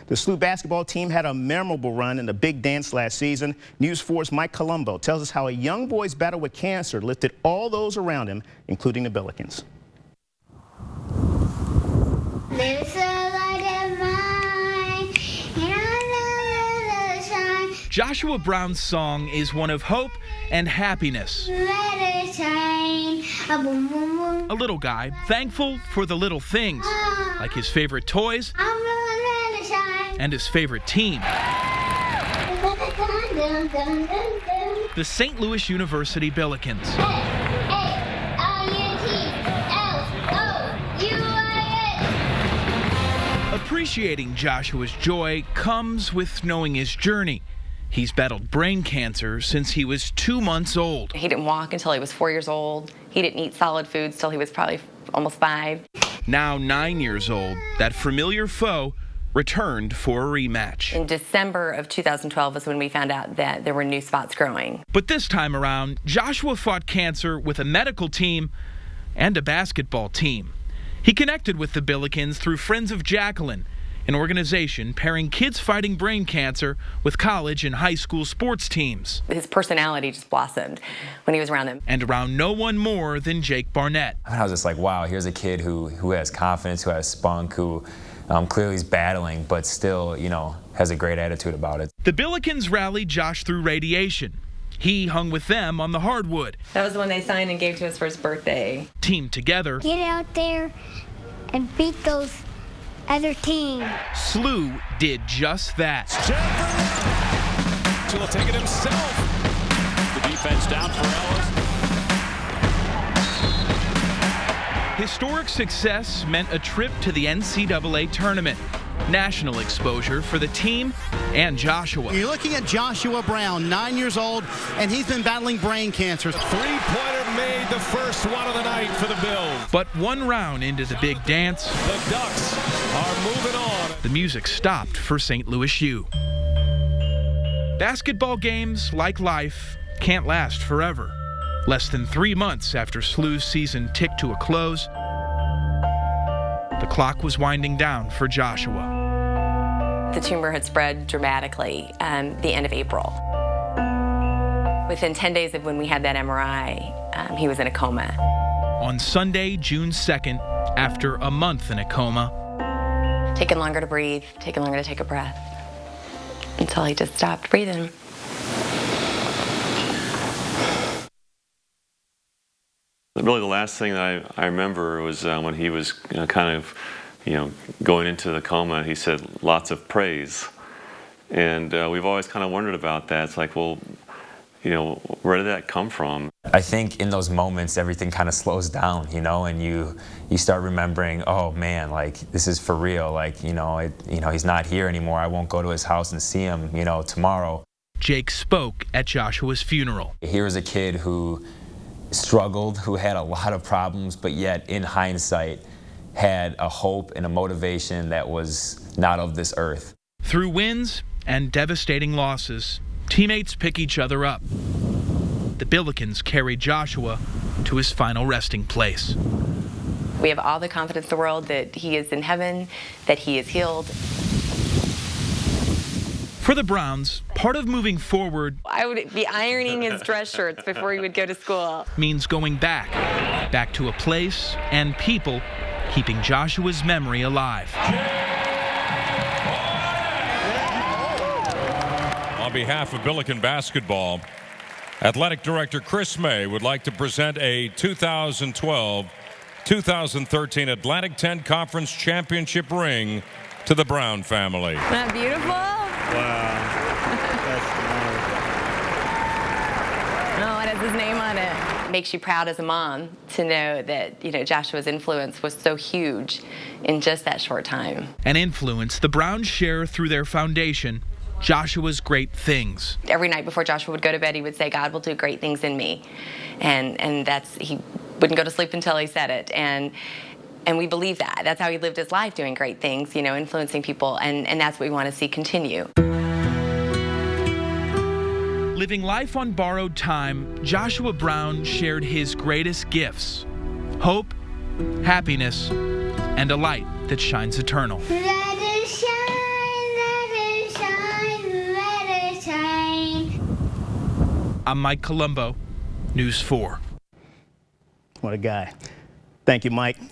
The SLU basketball team had a memorable run in the big dance last season. News 4's Mike Colombo tells us how a young boy's battle with cancer lifted all those around him, including the Billikens. There's a light in mine, and I know it'll shine. Joshua Brown's song is one of hope and happiness. Let it shine. A boom, boom, boom. A little guy thankful for the little things, like his favorite toys I'm gonna let it shine. and his favorite team, Dun, dun, dun, dun, dun. the St. Louis University Billikens. Appreciating Joshua's joy comes with knowing his journey. He's battled brain cancer since he was 2 months old. He didn't walk until he was 4 years old. He didn't eat solid foods till he was probably almost 5. Now 9 years old, that familiar foe returned for a rematch. In December of 2012 was when we found out that there were new spots growing. But this time around, Joshua fought cancer with a medical team and a basketball team. He connected with the Billikens through Friends of Jacqueline, an organization pairing kids fighting brain cancer with college and high school sports teams. His personality just blossomed when he was around them. And around no one more than Jake Barnett. I was just like, wow, here's a kid who has confidence, who has spunk, who clearly is battling, but still, has a great attitude about it. The Billikens rallied Josh through radiation. He hung with them on the hardwood. That was the one they signed and gave to us for his birthday. Teamed together, Get out there and beat those other teams. SLU did just that. Will take it himself. The defense down for Ellis. Historic success meant a trip to the NCAA tournament. National exposure for the team and Joshua. You're looking at Joshua Brown, 9 years old, and he's been battling brain cancer. Three-pointer made the first one of the night for the Bills. But one round into the big dance, The Ducks are moving on. the music stopped for St. Louis U. Basketball games, like life, can't last forever. Less than 3 months after SLU's season ticked to a close, the clock was winding down for Joshua. The tumor had spread dramatically the end of April. Within 10 days of when we had that MRI, he was in a coma. On Sunday, June 2nd, after a month in a coma, Taking longer to breathe, taking longer to take a breath, until he just stopped breathing. Really, the last thing that I remember was when he was going into the coma. He said lots of praise, and we've always kind of wondered about that. It's like, well, where did that come from? I think in those moments, everything kind of slows down, and you start remembering, oh man, like this is for real. Like, he's not here anymore. I won't go to his house and see him, tomorrow. Jake spoke at Joshua's funeral. Here was a kid who struggled, who had a lot of problems, but yet in hindsight had a hope and a motivation that was not of this earth. Through wins and devastating losses, teammates pick each other up. The Billikens carried Joshua to his final resting place. We have all the confidence in the world that he is in heaven, that he is healed. For the Browns, part of moving forward I would be ironing his dress shirts before he would go to school. means going back to a place and people keeping Joshua's memory alive. On behalf of Billiken Basketball, Athletic Director Chris May would like to present a 2012-2013 Atlantic 10 Conference Championship ring to the Brown family. Isn't that beautiful? Wow. Oh, it has his name on it. It makes you proud as a mom to know that, Joshua's influence was so huge in just that short time. An influence the Browns share through their foundation, Joshua's Great Things. Every night before Joshua would go to bed, he would say, God will do great things in me. And he wouldn't go to sleep until he said it. And we believe that. That's how he lived his life, doing great things, influencing people. And that's what we want to see continue. Living life on borrowed time, Joshua Brown shared his greatest gifts: hope, happiness, and a light that shines eternal. Let it shine, I'm Mike Colombo, News 4. What a guy. Thank you, Mike.